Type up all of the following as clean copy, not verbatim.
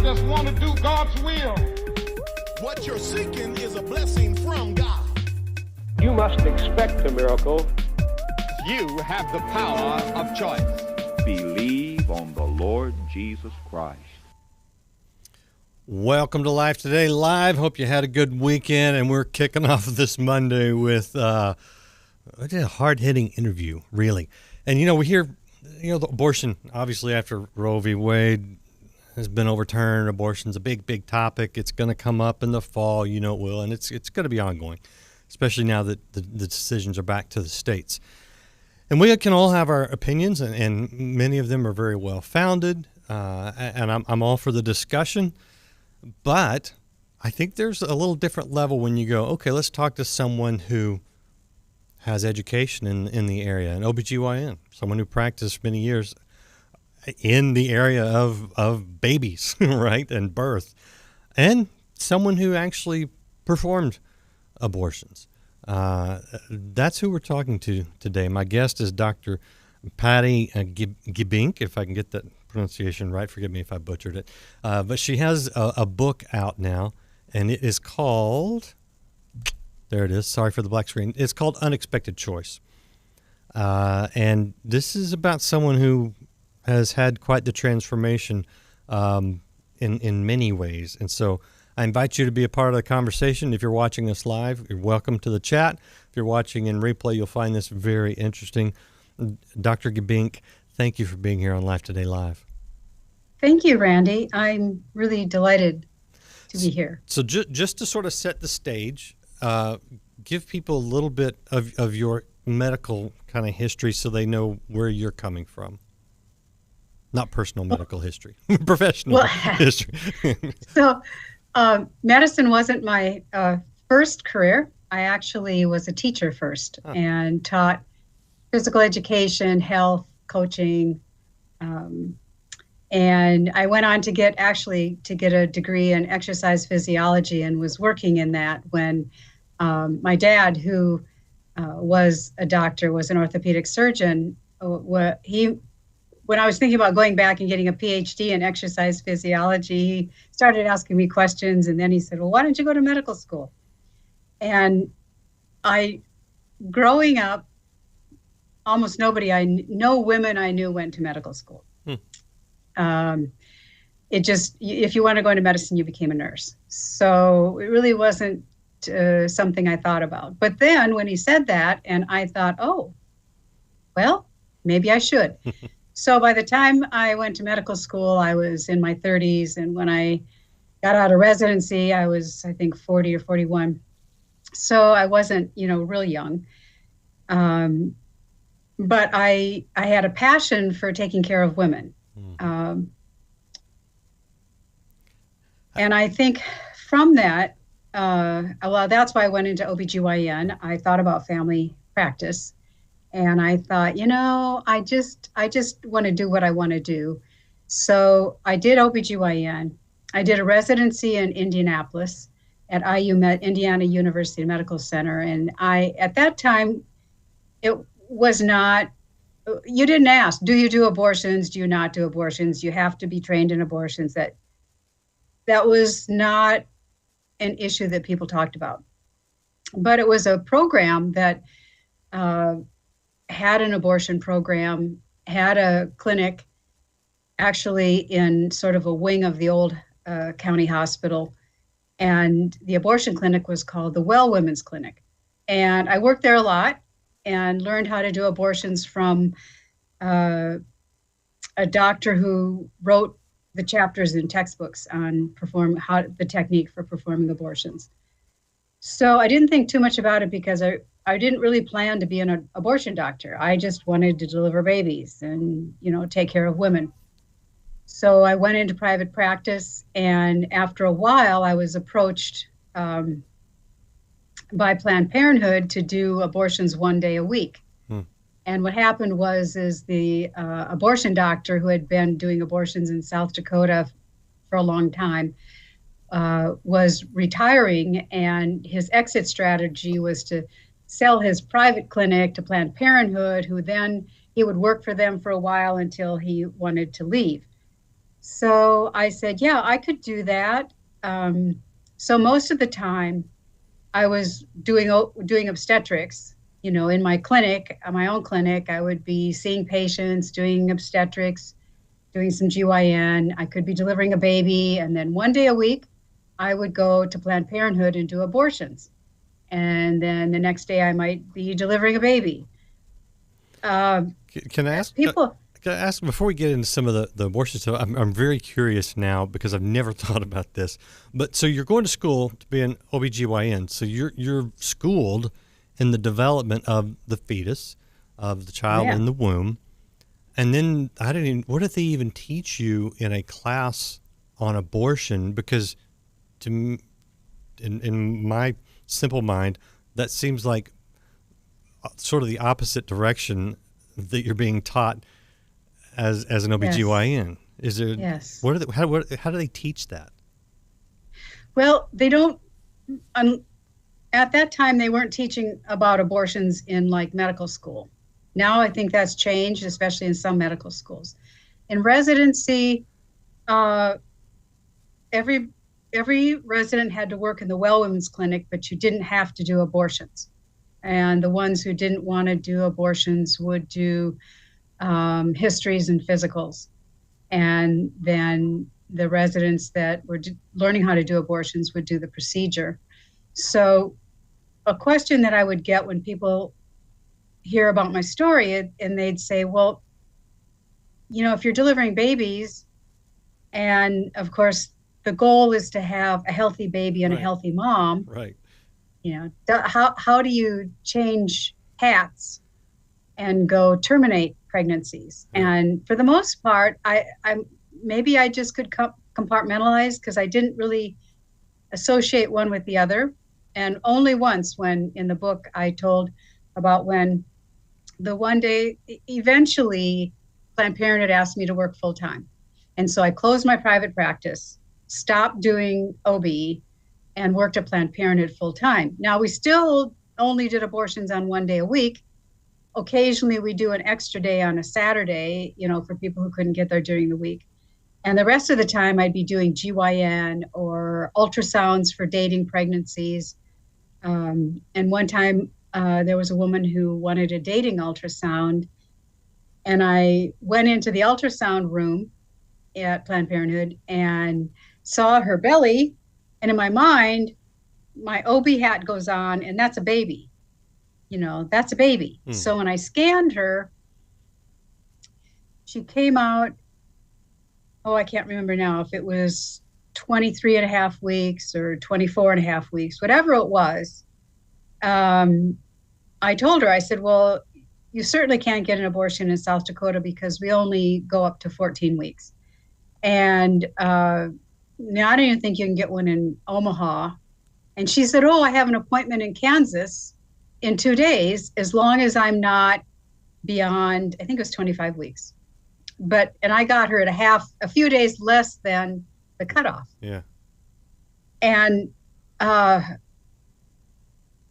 just want to do God's will. What you're seeking is a blessing from God. You must expect a miracle. You have the power of choice. Believe on the Lord Jesus Christ. Welcome to Life Today Live. Hope you had a good weekend, and we're kicking off this Monday with a hard-hitting interview, really. And, we hear, the abortion, obviously, after Roe v. Wade has been overturned. Abortion's a big, big topic. It's going to come up in the fall, it will, and it's going to be ongoing, especially now that the decisions are back to the states. And we can all have our opinions, and many of them are very well-founded, and I'm all for the discussion. But I think there's a little different level when you go, okay, let's talk to someone who has education in the area, an OBGYN, someone who practiced many years in the area of babies, right, and birth, and someone who actually performed abortions. That's who we're talking to today. My guest is Dr. Patti Giebink, if I can get that pronunciation right. Forgive me if I butchered it. But she has a book out now, and it is called, there it is, sorry for the black screen. It's called Unexpected Choice. And this is about someone who has had quite the transformation in many ways. And so I invite you to be a part of the conversation. If you're watching us live, you're welcome to the chat. If you're watching in replay, you'll find this very interesting. Dr. Gebink, thank you for being here on Life Today Live. Thank you, Randy. I'm really delighted to be here. So just to sort of set the stage, give people a little bit of your medical kind of history so they know where you're coming from. Not personal medical history, professional history. So medicine wasn't my first career. I actually was a teacher first and taught physical education, health, coaching, and I went on to get a degree in exercise physiology and was working in that when my dad, who was a doctor, was an orthopedic surgeon. When I was thinking about going back and getting a PhD in exercise physiology, he started asking me questions, and then he said, well, why don't you go to medical school? And growing up, almost no women I knew went to medical school. If you want to go into medicine, you became a nurse. So it really wasn't something I thought about. But then when he said that, and I thought, oh, well, maybe I should. So by the time I went to medical school, I was in my 30s. And when I got out of residency, I was, I think, 40 or 41. So I wasn't, real young. But I had a passion for taking care of women. And I think from that, that's why I went into OBGYN. I thought about family practice. And I thought, I just want to do what I want to do. So I did OBGYN. I did a residency in Indianapolis at Indiana University Medical Center. And at that time, it was not, you didn't ask, do you do abortions? Do you not do abortions? You have to be trained in abortions. That was not an issue that people talked about. But it was a program that had an abortion program, had a clinic actually in sort of a wing of the old county hospital. And the abortion clinic was called the Well Women's Clinic. And I worked there a lot and learned how to do abortions from a doctor who wrote the chapters in textbooks on the technique for performing abortions. So I didn't think too much about it because I didn't really plan to be an abortion doctor. I just wanted to deliver babies and, take care of women. So I went into private practice, and after a while, I was approached by Planned Parenthood to do abortions 1 day a week. And what happened was the abortion doctor who had been doing abortions in South Dakota for a long time was retiring, and his exit strategy was to sell his private clinic to Planned Parenthood, who then he would work for them for a while until he wanted to leave. So I said, yeah, I could do that. So most of the time I was doing obstetrics, in my clinic, my own clinic. I would be seeing patients, doing obstetrics, doing some GYN. I could be delivering a baby. And then one day a week, I would go to Planned Parenthood and do abortions. And then the next day I might be delivering a baby. Can I ask people? Can I ask before we get into some of the abortion stuff? I'm very curious now because I've never thought about this. But so you're going to school to be an OBGYN. So you're schooled in the development of the fetus, of the child in the womb. And then what did they even teach you in a class on abortion? Because in my simple mind, that seems like sort of the opposite direction that you're being taught as an OBGYN. Is there? Yes. How do they teach that? Well, they don't. At that time, they weren't teaching about abortions in like medical school. Now I think that's changed, especially in some medical schools. In residency, every resident had to work in the well women's clinic, but you didn't have to do abortions. And the ones who didn't want to do abortions would do histories and physicals. And then the residents that were learning how to do abortions would do the procedure. So a question that I would get when people hear about my story, and they'd say, well, if you're delivering babies, and of course the goal is to have a healthy baby and a healthy mom, right? How do you change hats and go terminate pregnancies? Right. And for the most part, I maybe I just could compartmentalize because I didn't really associate one with the other. And only once, when in the book I told about when the one day eventually Planned Parenthood asked me to work full time. And so I closed my private practice, stopped doing OB, and worked at Planned Parenthood full time. Now, we still only did abortions on one day a week. Occasionally, we do an extra day on a Saturday, for people who couldn't get there during the week. And the rest of the time, I'd be doing GYN or ultrasounds for dating pregnancies. And one time, there was a woman who wanted a dating ultrasound. And I went into the ultrasound room at Planned Parenthood and saw her belly. And in my mind, my OB hat goes on, and that's a baby. That's a baby. So when I scanned her, she came out, I can't remember now if it was 23 and a half weeks or 24 and a half weeks, whatever it was. I told her, I said, well, you certainly can't get an abortion in South Dakota because we only go up to 14 weeks. And now I don't even think you can get one in Omaha. And she said, I have an appointment in Kansas in 2 days, as long as I'm not beyond, I think it was 25 weeks. And I got her at a few days less than the cutoff. Yeah. And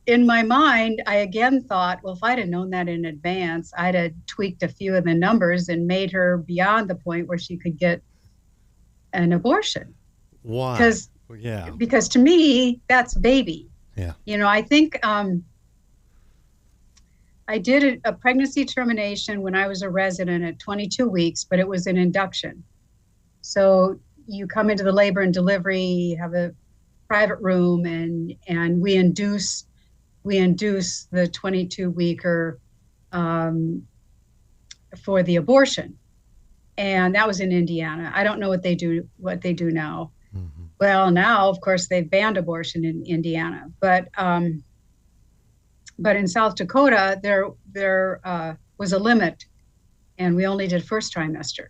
in my mind, I again thought, well, if I'd have known that in advance, I'd have tweaked a few of the numbers and made her beyond the point where she could get an abortion. Why? Because to me, that's baby. Yeah. I think I did a pregnancy termination when I was a resident at 22 weeks, but it was an induction. So you come into the labor and delivery, you have a private room, and we induce the 22-weeker for the abortion. And that was in Indiana. I don't know what they do now. Mm-hmm. Well, now, of course, they've banned abortion in Indiana. But in South Dakota, there was a limit, and we only did first trimester,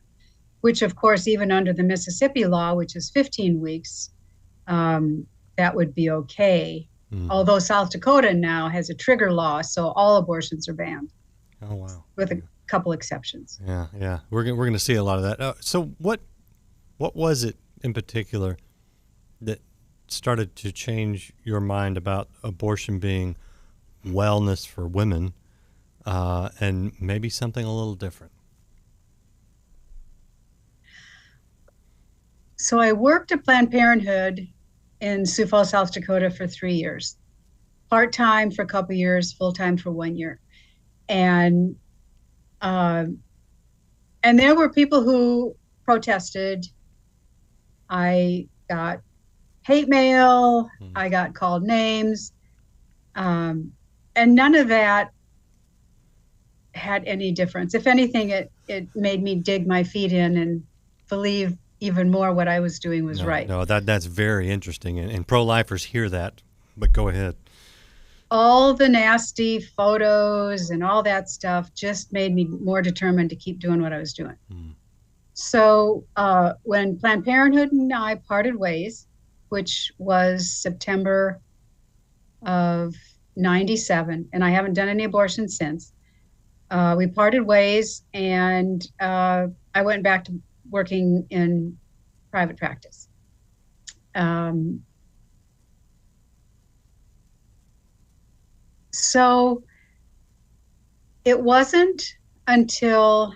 which, of course, even under the Mississippi law, which is 15 weeks, that would be okay. Mm. Although South Dakota now has a trigger law, so all abortions are banned. Oh, wow. With a couple exceptions. Yeah. We're going to see a lot of that. So what was it in particular that started to change your mind about abortion being wellness for women and maybe something a little different? So I worked at Planned Parenthood in Sioux Falls, South Dakota for 3 years, part-time for a couple of years, full-time for 1 year. And there were people who protested. I got hate mail. I got called names. And none of that had any difference. If anything, it made me dig my feet in and believe even more what I was doing was right. No, that's very interesting. And pro-lifers hear that, but go ahead. All the nasty photos and all that stuff just made me more determined to keep doing what I was doing. So when Planned Parenthood and I parted ways, which was September of 97, and I haven't done any abortion since, we parted ways, and I went back to working in private practice. So it wasn't until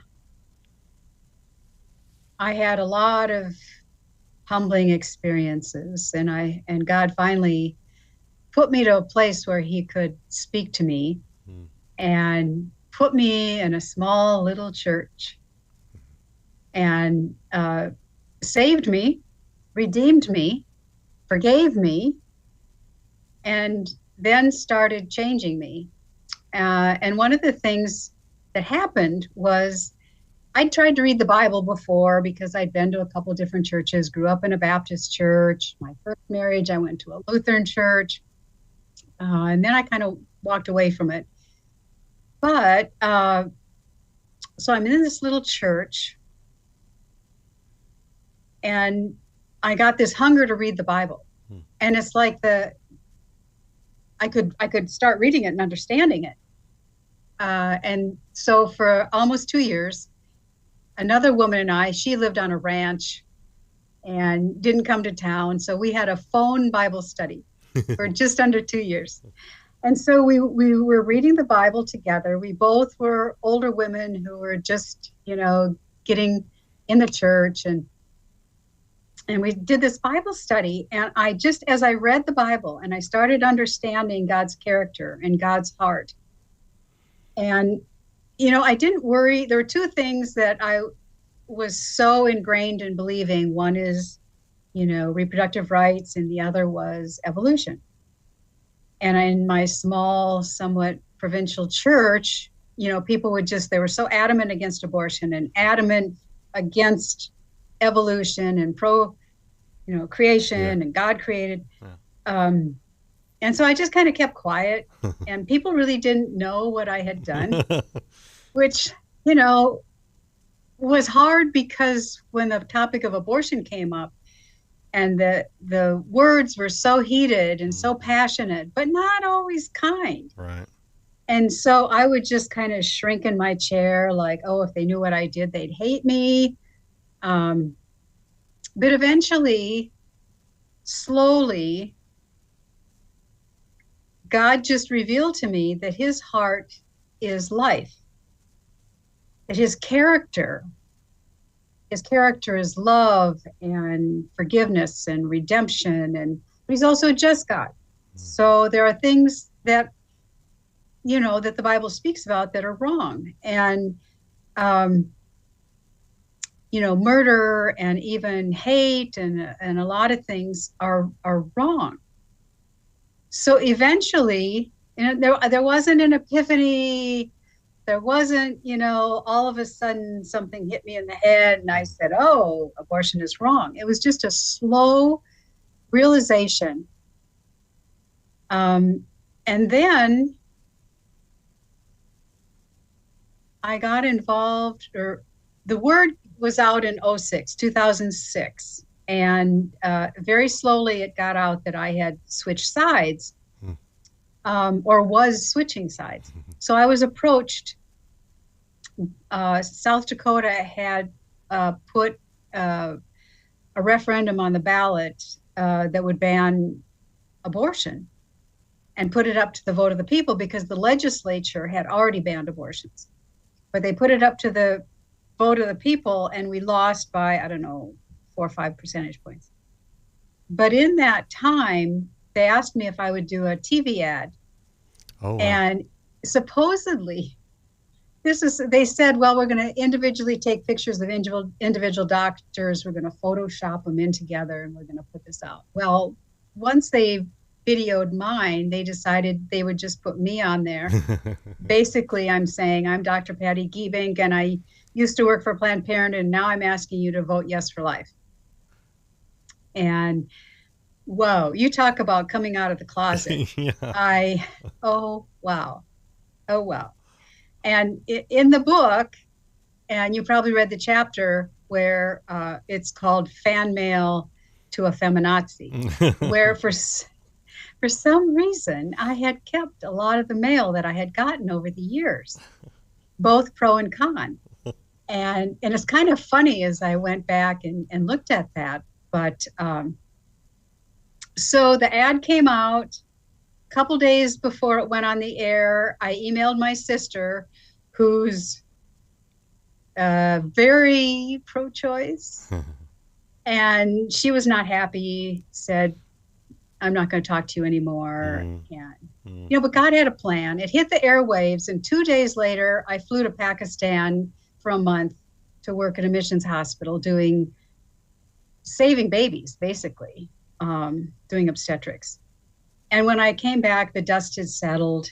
I had a lot of humbling experiences, and God finally put me to a place where he could speak to me and put me in a small little church and saved me, redeemed me, forgave me, and then started changing me. And one of the things that happened was I tried to read the Bible before because I'd been to a couple different churches, grew up in a Baptist church. My first marriage, I went to a Lutheran church. And then I kind of walked away from it. But so I'm in this little church, and I got this hunger to read the Bible. And it's like I could start reading it and understanding it. And so for almost 2 years, another woman and I, she lived on a ranch and didn't come to town. So we had a phone Bible study for just under 2 years. And so we were reading the Bible together. We both were older women who were just, getting in the church. And we did this Bible study. And as I read the Bible and I started understanding God's character and God's heart. And, I didn't worry. There were two things that I was so ingrained in believing. One is, reproductive rights, and the other was evolution. And in my small, somewhat provincial church, people they were so adamant against abortion and adamant against evolution and creation and God created. And so I just kind of kept quiet, and people really didn't know what I had done, which, was hard because when the topic of abortion came up and the words were so heated and so passionate, but not always kind. Right. And so I would just kind of shrink in my chair like, oh, if they knew what I did, they'd hate me. But eventually, slowly, God just revealed to me that his heart is life, that his character is love and forgiveness and redemption, but he's also a just God. So there are things that, that the Bible speaks about that are wrong. And, murder and even hate and a lot of things are wrong. So eventually, there wasn't an epiphany. There wasn't, all of a sudden something hit me in the head and I said, oh, abortion is wrong. It was just a slow realization. And then I got involved, or the word was out in 2006. And very slowly it got out that I had switched sides, or was switching sides. So I was approached. South Dakota had put a referendum on the ballot that would ban abortion and put it up to the vote of the people because the legislature had already banned abortions. But they put it up to the vote of the people, and we lost by, I don't know, 4 or 5 percentage points. But in that time, they asked me if I would do a TV ad. Oh, wow. And supposedly, they said, well, we're going to individually take pictures of individual doctors. We're going to Photoshop them in together, and we're going to put this out. Well, once they videoed mine, they decided they would just put me on there. Basically, I'm saying I'm Dr. Patti Giebink, and I used to work for Planned Parenthood, and now I'm asking you to vote yes for life. And whoa, you talk about coming out of the closet. Yeah. Oh, wow. Oh, wow. And in the book, and you probably read the chapter where it's called Fan Mail to a Feminazi, where for some reason I had kept a lot of the mail that I had gotten over the years, both pro and con. And it's kind of funny as I went back and looked at that. But so the ad came out. Couple days before it went on the air, I emailed my sister, who's very pro-choice, and she was not happy, said, I'm not going to talk to you anymore. And, but God had a plan. It hit the airwaves, and 2 days later, I flew to Pakistan for a month to work at a missions hospital saving babies, basically, doing obstetrics. And when I came back, the dust had settled.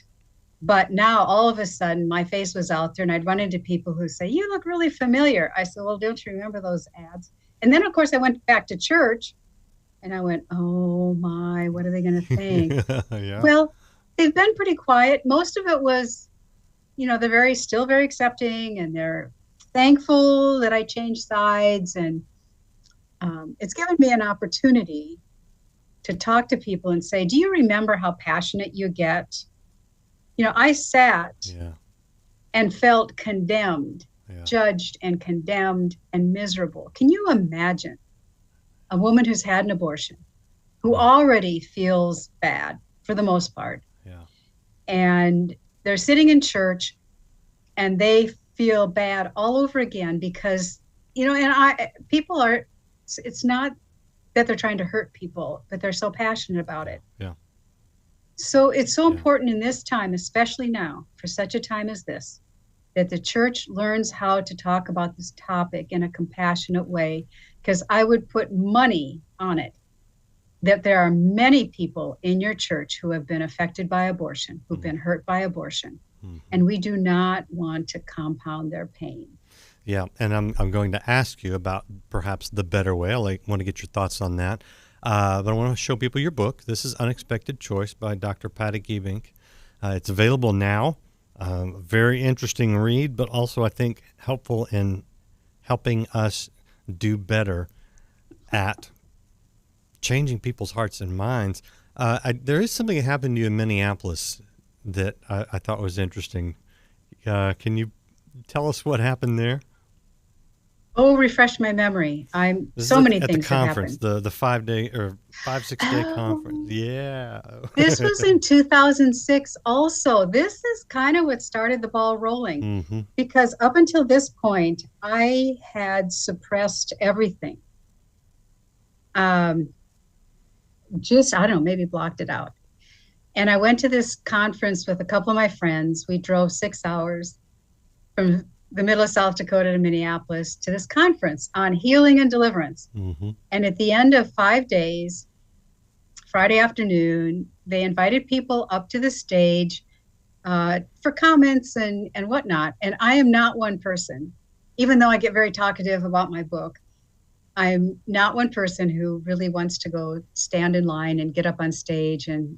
But now, all of a sudden, my face was out there, and I'd run into people who say, you look really familiar. I said, well, don't you remember those ads? And then, of course, I went back to church, and I went, oh, my, what are they going to think? Yeah. Well, they've been pretty quiet. Most of it was, they're still very accepting, and they're thankful that I changed sides. And it's given me an opportunity to talk to people and say, do you remember how passionate you get? I sat and felt condemned, judged and condemned and miserable. Can you imagine a woman who's had an abortion, who already feels bad for the most part? Yeah. And they're sitting in church and they feel bad all over again because, people are, it's not that they're trying to hurt people, but they're so passionate about it. Yeah. So it's so important in this time, especially now, for such a time as this, that the church learns how to talk about this topic in a compassionate way, because I would put money on it that there are many people in your church who have been affected by abortion, who've been hurt by abortion, and we do not want to compound their pain. Yeah, and I'm going to ask you about perhaps the better way. I want to get your thoughts on that. But I want to show people your book. This is Unexpected Choice by Dr. Patti Giebink. It's available now. Very interesting read, but also I think helpful in helping us do better at changing people's hearts and minds. There is something that happened to you in Minneapolis that I thought was interesting. Can you tell us what happened there? Oh, refresh my memory. So many things have happened. At the conference, the 5-day or 5-6-day conference. Yeah. This was in 2006 also. This is kind of what started the ball rolling, because up until this point, I had suppressed everything. I don't know, maybe blocked it out. And I went to this conference with a couple of my friends. We drove 6 hours from the middle of South Dakota to Minneapolis to this conference on healing and deliverance. And at the end of 5 days, Friday afternoon, they invited people up to the stage for comments and whatnot. And I am not one person, even though I get very talkative about my book. I'm not one person who really wants to go stand in line and get up on stage and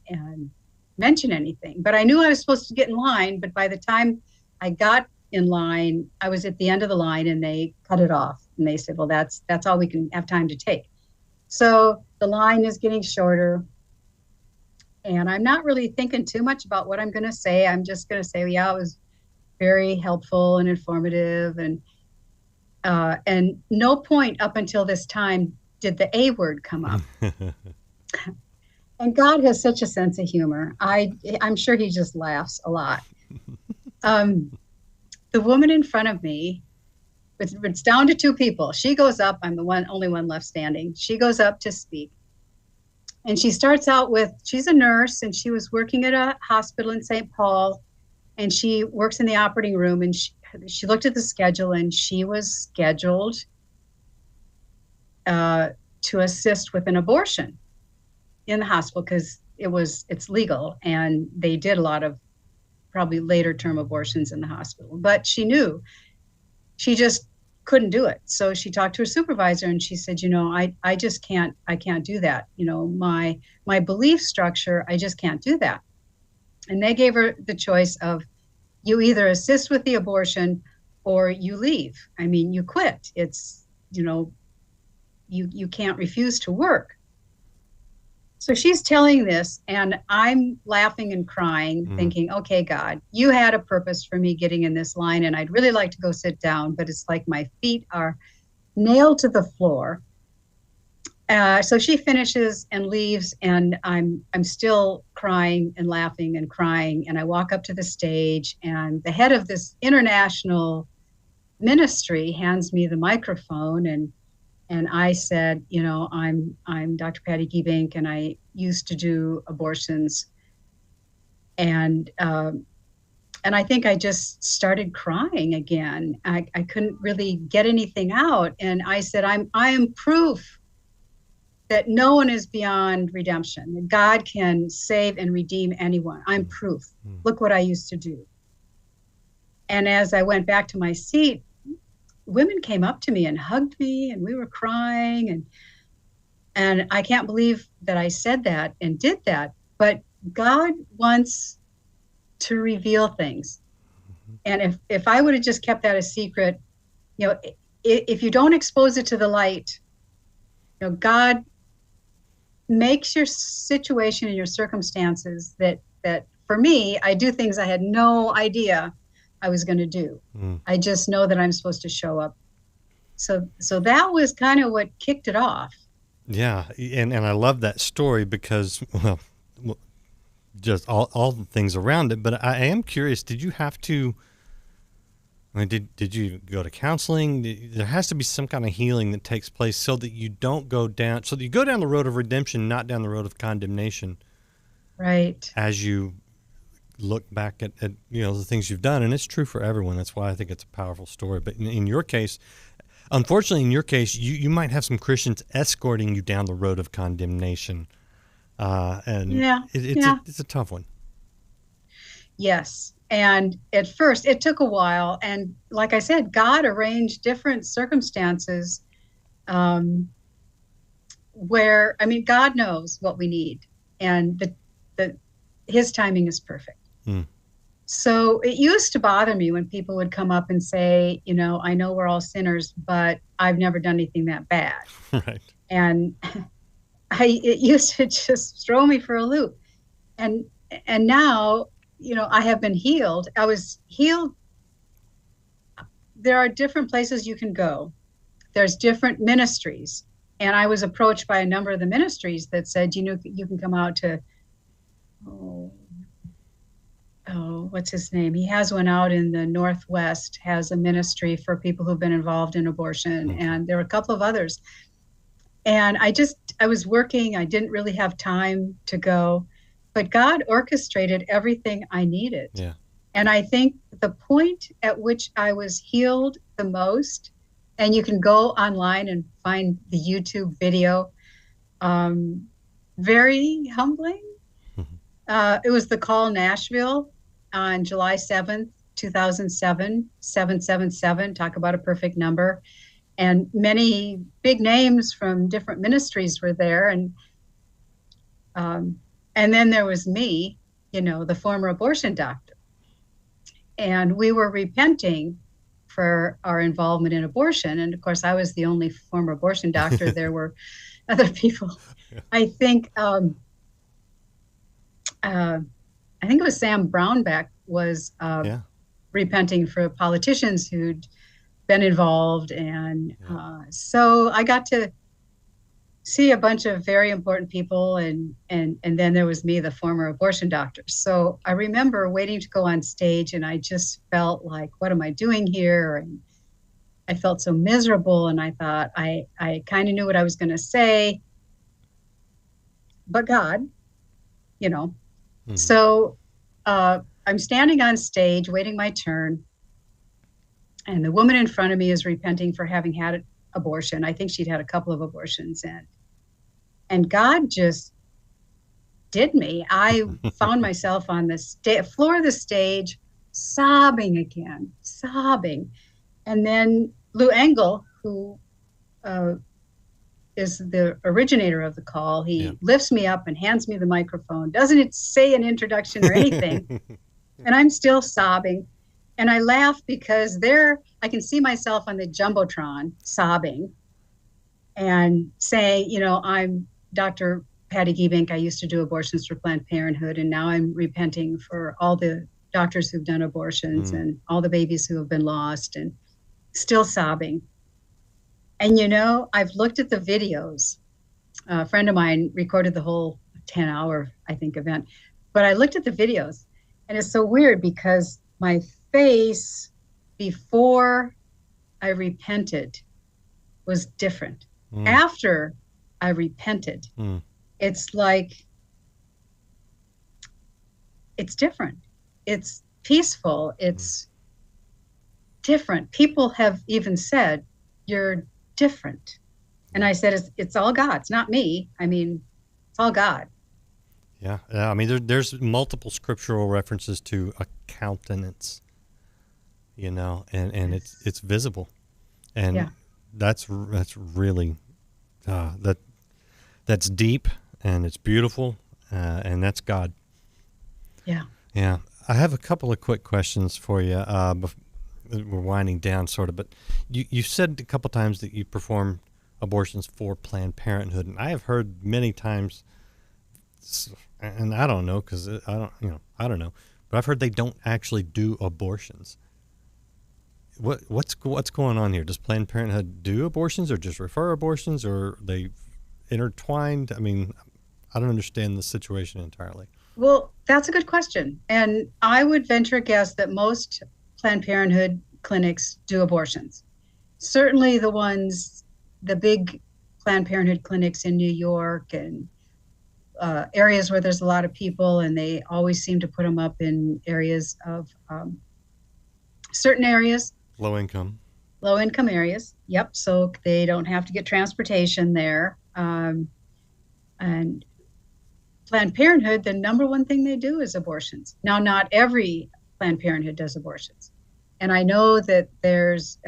mention anything. But I knew I was supposed to get in line, but by the time I got in line, I was at the end of the line and they cut it off. And they said, well, that's all we can have time to take. So the line is getting shorter. And I'm not really thinking too much about what I'm going to say. I'm just going to say, yeah, it was very helpful and informative. And no point up until this time did the A word come up. And God has such a sense of humor. I'm sure he just laughs a lot. The woman in front of me It's down to two people. She goes up. I'm the only one left standing. She goes up to speak. And she starts out with, she's a nurse and she was working at a hospital in St. Paul, and she works in the operating room, and she looked at the schedule, and she was scheduled to assist with an abortion in the hospital because it's legal, and they did a lot of probably later term abortions in the hospital. But she knew she just couldn't do it. So she talked to her supervisor, and she said, I just can't do that. My belief structure, I just can't do that. And they gave her the choice of, you either assist with the abortion or you leave. I mean, you quit. It's, you can't refuse to work. So she's telling this, and I'm laughing and crying, thinking, okay, God, you had a purpose for me getting in this line, and I'd really like to go sit down, but it's like my feet are nailed to the floor. So she finishes and leaves, and I'm still crying and laughing and crying. And I walk up to the stage, and the head of this international ministry hands me the microphone, and I said, I'm Dr. Patti Giebink, and I used to do abortions. And I think I just started crying again. I couldn't really get anything out. And I said, I am proof that no one is beyond redemption, that God can save and redeem anyone. I'm proof. Look what I used to do. And as I went back to my seat, women came up to me and hugged me, and we were crying, and I can't believe that I said that and did that. But God wants to reveal things. And if I would have just kept that a secret, if you don't expose it to the light, God makes your situation and your circumstances that for me, I do things I had no idea I was going to do. I just know that I'm supposed to show up. So that was kind of what kicked it off. Yeah, and I love that story because, well, just all the things around it. But I am curious, did you have to, did you go to counseling? There has to be some kind of healing that takes place so that you don't go down, so that you go down the road of redemption, not down the road of condemnation. Right. As you look back at the things you've done, and it's true for everyone. That's why I think it's a powerful story. But in your case, unfortunately, you might have some Christians escorting you down the road of condemnation, and it's a tough one. Yes, and at first it took a while, and like I said, God arranged different circumstances, where God knows what we need, and His timing is perfect. So it used to bother me when people would come up and say, I know we're all sinners, but I've never done anything that bad. Right. And it used to just throw me for a loop. And now, I have been healed. I was healed. There are different places you can go. There's different ministries. And I was approached by a number of the ministries that said, you can come out to, what's his name? He has one out in the Northwest, has a ministry for people who've been involved in abortion. And there were a couple of others. And I was working. I didn't really have time to go, but God orchestrated everything I needed. Yeah. And I think the point at which I was healed the most, and you can go online and find the YouTube video, very humbling. It was the call Nashville on July 7th, 2007, 777, talk about a perfect number. And many big names from different ministries were there. And then there was me, the former abortion doctor. And we were repenting for our involvement in abortion. And of course, I was the only former abortion doctor. There were other people. I think it was Sam Brownback was repenting for politicians who'd been involved. And so I got to see a bunch of very important people. And then there was me, the former abortion doctor. So I remember waiting to go on stage, and I just felt like, what am I doing here? I felt so miserable, and I thought I kind of knew what I was going to say, but God, you know. Mhm. So I'm standing on stage waiting my turn, and the woman in front of me is repenting for having had an abortion. I think she'd had a couple of abortions, and God just did me. I found myself on the floor of the stage, sobbing again, sobbing. And then Lou Engle, who is the originator of the call, he lifts me up and hands me the microphone. Doesn't it say an introduction or anything? And I'm still sobbing. And I laugh because I can see myself on the Jumbotron sobbing and saying, you know, I'm Dr. Patti Giebink. I used to do abortions for Planned Parenthood, and now I'm repenting for all the doctors who've done abortions and all the babies who have been lost, and still sobbing. And, you know, I've looked at the videos. A friend of mine recorded the whole 10-hour, I think, event. But I looked at the videos, and it's so weird because my face before I repented was different. After I repented, it's like, it's different. It's peaceful. It's different. People have even said, you're different. And I said, it's all God. It's not me. I mean, it's all God. Yeah. I mean, there's multiple scriptural references to a countenance, you know, and it's visible. And that's really, that's deep, and it's beautiful, and that's God. Yeah. Yeah. I have a couple of quick questions for you. We're winding down sort of, but you said a couple times that you perform abortions for Planned Parenthood, and I have heard many times, and I don't know because I don't know, but I've heard they don't actually do abortions. What's going on here? Does Planned Parenthood do abortions, or just refer abortions, or are they intertwined? I mean, I don't understand the situation entirely. Well, that's a good question. And I would venture a guess that most Planned Parenthood clinics do abortions. Certainly the big Planned Parenthood clinics in New York and areas where there's a lot of people, and they always seem to put them up in areas of certain areas. Low income areas. Yep. So they don't have to get transportation there. And Planned Parenthood, the number one thing they do is abortions. Now, not every Planned Parenthood does abortions. And I know that there's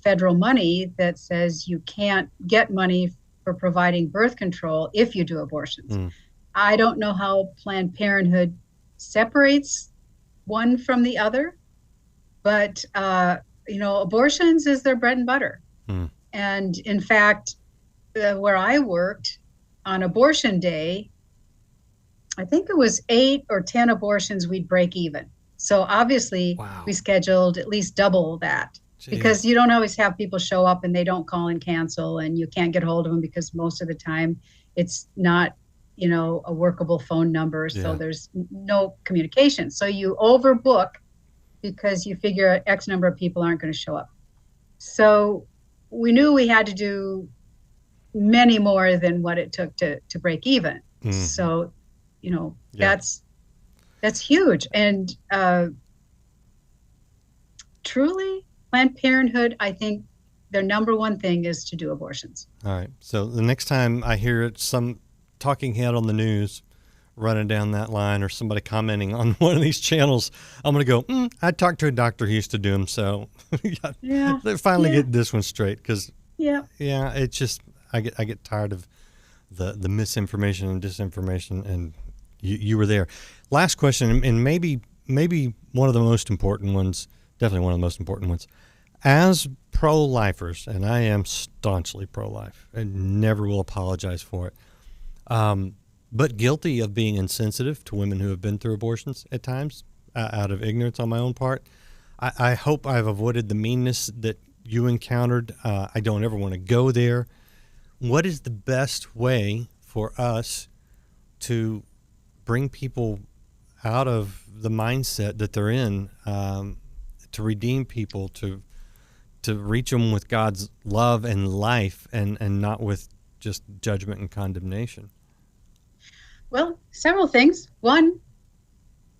federal money that says you can't get money for providing birth control if you do abortions. I don't know how Planned Parenthood separates one from the other, but abortions is their bread and butter. And in fact, where I worked on abortion day, I think it was 8 or 10 abortions we'd break even. So obviously we scheduled at least double that. Jeez. Because you don't always have people show up and they don't call and cancel, and you can't get hold of them because most of the time it's not, a workable phone number. So there's no communication. So you overbook because you figure X number of people aren't going to show up. So we knew we had to do many more than what it took to break even. So, that's huge. And truly, Planned Parenthood, I think their number one thing is to do abortions. All right. So the next time I hear some talking head on the news running down that line, or somebody commenting on one of these channels, I'm going to go, I talked to a doctor who used to do them. So they finally get this one straight. Because it's just, I get tired of the misinformation and disinformation, and you were there. Last question, and maybe one of the most important ones, definitely one of the most important ones. As pro-lifers, and I am staunchly pro-life and never will apologize for it, but guilty of being insensitive to women who have been through abortions at times, out of ignorance on my own part. I hope I've avoided the meanness that you encountered. I don't ever want to go there. What is the best way for us to bring people out of the mindset that they're in, to redeem people, to to reach them with God's love and life, and not with just judgment and condemnation? Well, several things. One,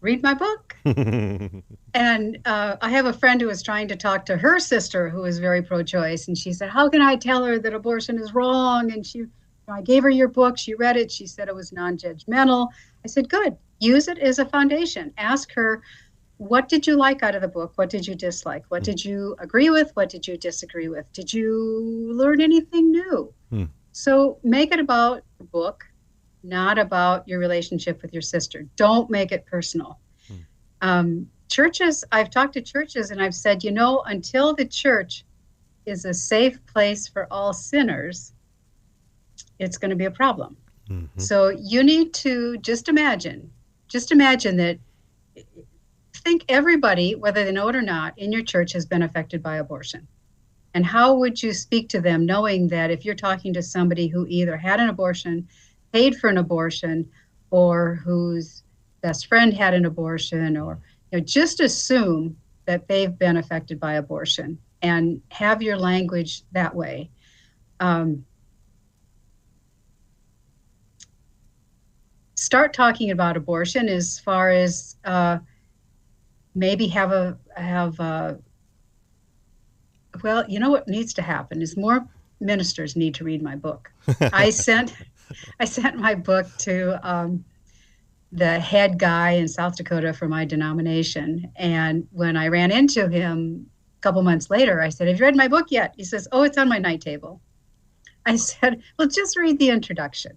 read my book. And I have a friend who was trying to talk to her sister who is very pro-choice, and she said, how can I tell her that abortion is wrong? And I gave her your book. She read it. She said it was non-judgmental. I said, good. Use it as a foundation. Ask her, what did you like out of the book? What did you dislike? What did you agree with? What did you disagree with? Did you learn anything new? So make it about the book, not about your relationship with your sister. Don't make it personal. Churches, I've talked to churches and I've said, until the church is a safe place for all sinners, it's going to be a problem. So you need to just imagine that, think everybody, whether they know it or not, in your church has been affected by abortion. And how would you speak to them knowing that if you're talking to somebody who either had an abortion, paid for an abortion, or whose best friend had an abortion, or just assume that they've been affected by abortion and have your language that way. Start talking about abortion as far as maybe have well, what needs to happen is more ministers need to read my book. I sent my book to the head guy in South Dakota for my denomination. And when I ran into him a couple months later, I said, have you read my book yet? He says, oh, it's on my night table. I said, well, just read the introduction.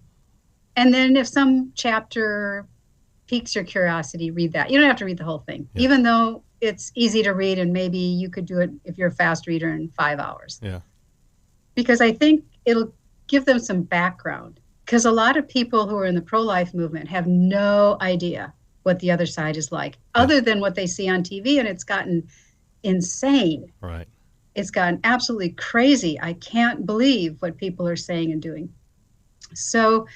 And then if some chapter piques your curiosity, read that. You don't have to read the whole thing, even though it's easy to read, and maybe you could do it if you're a fast reader in 5 hours. Yeah. Because I think it'll give them some background. Because a lot of people who are in the pro-life movement have no idea what the other side is like, other than what they see on TV, and it's gotten insane. Right. It's gotten absolutely crazy. I can't believe what people are saying and doing. So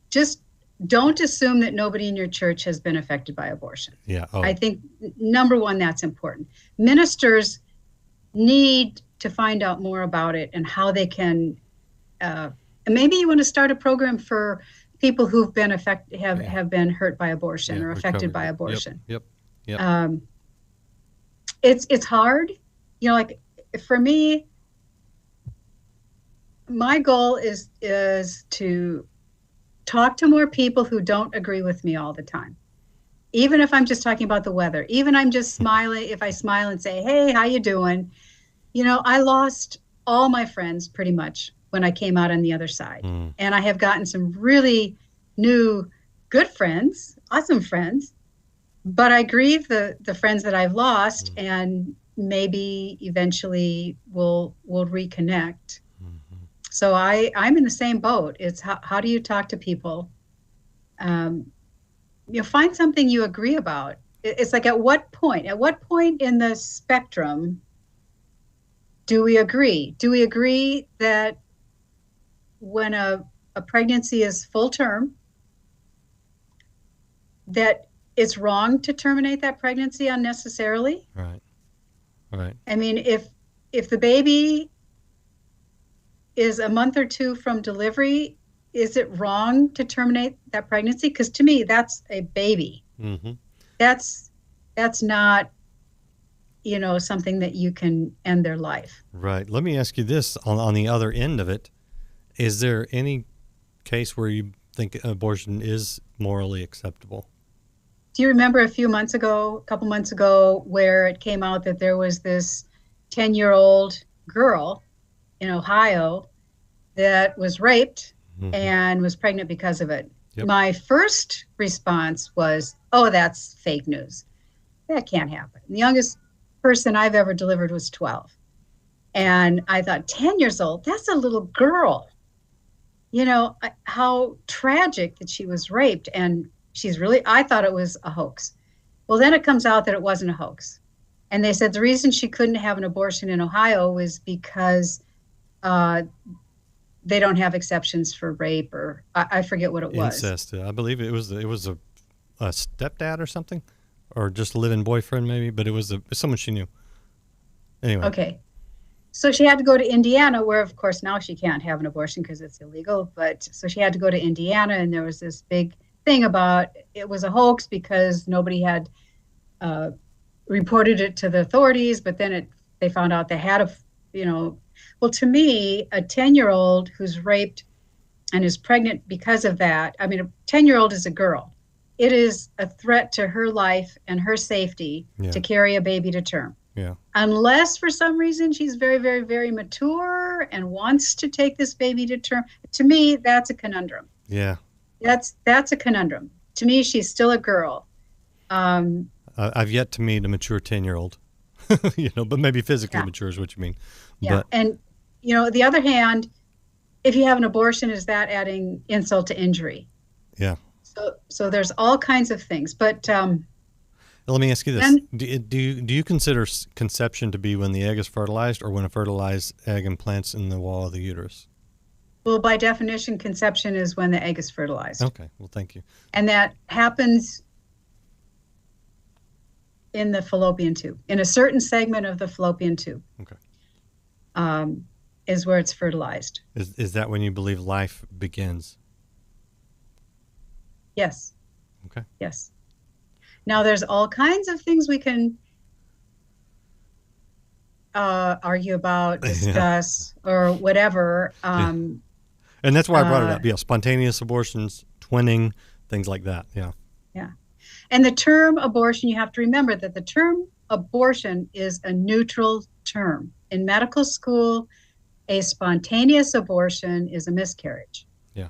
just don't assume that nobody in your church has been affected by abortion. Yeah. Oh. I think, number one, that's important. Ministers need to find out more about it and how they can, maybe you want to start a program for people who've been have been hurt by abortion or affected by abortion. Yep. It's hard. Like for me, my goal is to talk to more people who don't agree with me all the time. Even if I'm just talking about the weather, even I'm just smiling, if I smile and say, hey, how you doing? I lost all my friends pretty much when I came out on the other side. And I have gotten some really new, good friends, awesome friends, but I grieve the friends that I've lost, and maybe eventually we'll reconnect. So I'm in the same boat. It's how do you talk to people? Find something you agree about. It's like at what point in the spectrum do we agree? Do we agree that when a pregnancy is full term, that it's wrong to terminate that pregnancy unnecessarily? Right. I mean, if the baby is a month or two from delivery, is it wrong to terminate that pregnancy? Because to me, that's a baby. That's not, something that you can end their life. Right. Let me ask you this, on the other end of it, is there any case where you think abortion is morally acceptable? Do you remember a couple months ago, where it came out that there was this 10-year-old girl in Ohio that was raped and was pregnant because of it? Yep. My first response was, oh, that's fake news. That can't happen. The youngest person I've ever delivered was 12. And I thought, 10 years old, that's a little girl. How tragic that she was raped. And I thought it was a hoax. Well, then it comes out that it wasn't a hoax. And they said the reason she couldn't have an abortion in Ohio was because they don't have exceptions for rape, or I forget what it was. Incest. I believe it was a stepdad or something, or just a live-in boyfriend maybe, but it was someone she knew. Anyway. Okay. So she had to go to Indiana, where, of course, now she can't have an abortion because it's illegal. But so she had to go to Indiana, and there was this big thing about it was a hoax because nobody had reported it to the authorities. But then they found out they had well, to me, a 10-year-old who's raped and is pregnant because of that. I mean, a 10-year-old is a girl. It is a threat to her life and her safety to carry a baby to term. Yeah. Unless for some reason she's very, very, very mature and wants to take this baby to term. To me, that's a conundrum. Yeah. That's a conundrum. To me, she's still a girl. I've yet to meet a mature 10-year-old, but maybe physically mature is what you mean. Yeah. But, and, the other hand, if you have an abortion, is that adding insult to injury? Yeah. So there's all kinds of things. But let me ask you this. Do you consider conception to be when the egg is fertilized or when a fertilized egg implants in the wall of the uterus? Well, by definition, conception is when the egg is fertilized. Okay. Well, thank you. And that happens in the fallopian tube, in a certain segment of the fallopian tube. Okay. Is where it's fertilized. Is that when you believe life begins? Yes. Okay. Yes. Now, there's all kinds of things we can argue about, discuss, or whatever. And that's why I brought it up. Yeah, spontaneous abortions, twinning, things like that. Yeah. Yeah. And the term abortion, you have to remember that the term abortion is a neutral term. In medical school, a spontaneous abortion is a miscarriage. Yeah.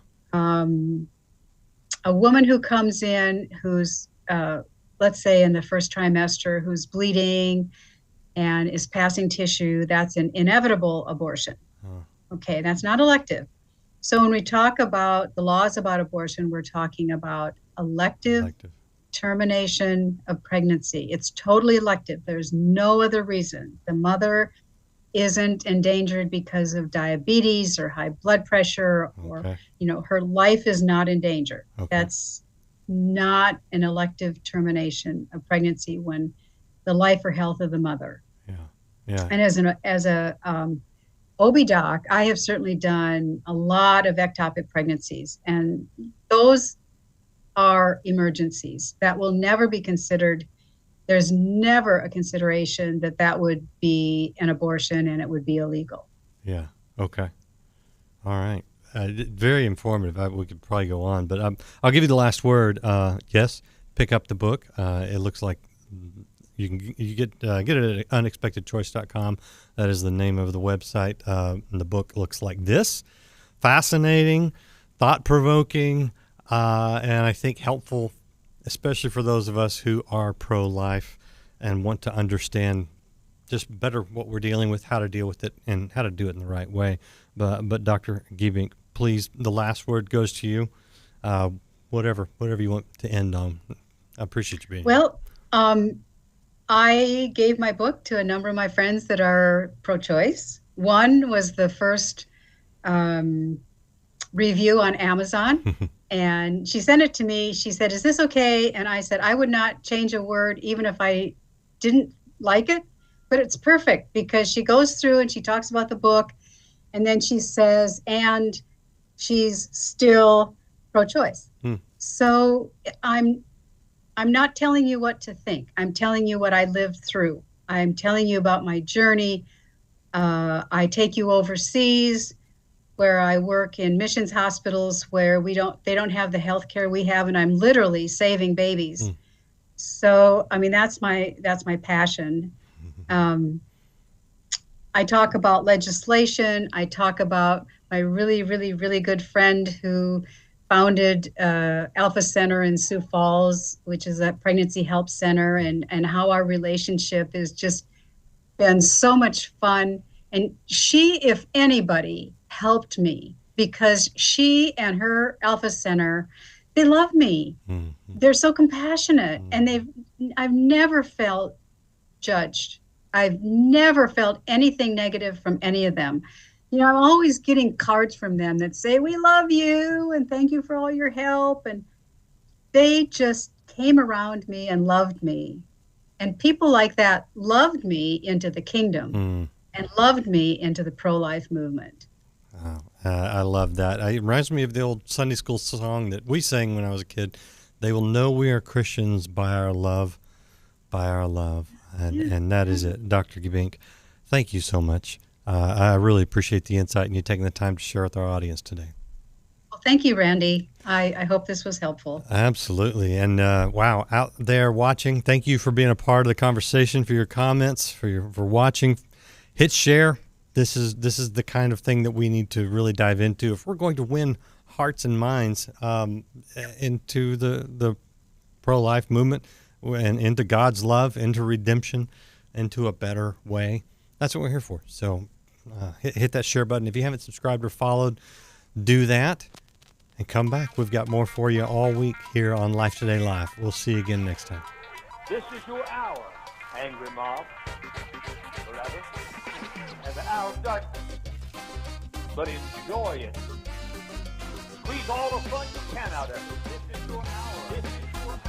A woman who comes in who's, let's say in the first trimester, who's bleeding and is passing tissue, that's an inevitable abortion. Okay, that's not elective. So when we talk about the laws about abortion, we're talking about elective termination of pregnancy. It's totally elective. There's no other reason. The mother isn't endangered because of diabetes or high blood pressure or, her life is not in danger. Okay. That's not an elective termination of pregnancy when the life or health of the mother. Yeah. Yeah. And as a OB-doc, I have certainly done a lot of ectopic pregnancies, and those are emergencies that will never be considered. There's never a consideration that would be an abortion and it would be illegal. Yeah. Okay. All right. Very informative. We could probably go on, but I'll give you the last word. Yes, pick up the book. It looks like you get it at unexpectedchoice.com. That is the name of the website. And the book looks like this: fascinating, thought-provoking, and I think helpful, especially for those of us who are pro-life and want to understand just better what we're dealing with, how to deal with it, and how to do it in the right way. But Dr. Giebink, please, the last word goes to you. Whatever you want to end on. I appreciate you being here. Well, I gave my book to a number of my friends that are pro-choice. One was the first review on Amazon. And she sent it to me. She said, "Is this okay?" And I said, "I would not change a word, even if I didn't like it, but it's perfect," because she goes through and she talks about the book, and then she says, and she's still pro-choice. So I'm not telling you what to think. I'm telling you what I lived through. I'm telling you about my journey. I take you overseas, where I work in missions hospitals where they don't have the health care we have, and I'm literally saving babies. So, I mean, that's my passion. I talk about legislation. I talk about my really, really, really good friend who founded Alpha Center in Sioux Falls, which is a pregnancy help center, and how our relationship has just been so much fun. And she, if anybody, helped me, because she and her Alpha Center, they love me. They're so compassionate, and I've never felt judged. I've never felt anything negative from any of them. I'm always getting cards from them that say, "We love you and thank you for all your help." And they just came around me and loved me. And people like that loved me into the kingdom. and loved me into the pro-life movement. I love that. It reminds me of the old Sunday school song that we sang when I was a kid. They will know we are Christians by our love, by our love. And that is it. Dr. Giebink, thank you so much. I really appreciate the insight and you taking the time to share with our audience today. Well, thank you, Randy. I hope this was helpful. Absolutely. And wow, out there watching, thank you for being a part of the conversation, for your comments, for watching. Hit share. This is the kind of thing that we need to really dive into if we're going to win hearts and minds into the pro-life movement and into God's love, into redemption, into a better way. That's what we're here for. So hit that share button. If you haven't subscribed or followed, do that and come back. We've got more for you all week here on Life Today Live. We'll see you again next time. This is your hour, angry mob. Forever. And the hour of darkness. But enjoy it. Squeeze all the fun you can out of it. This is your hour. This is your hour.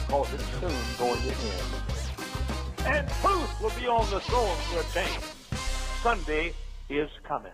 Because it's soon going to end. And truth will be on the throne for a change. Sunday is coming.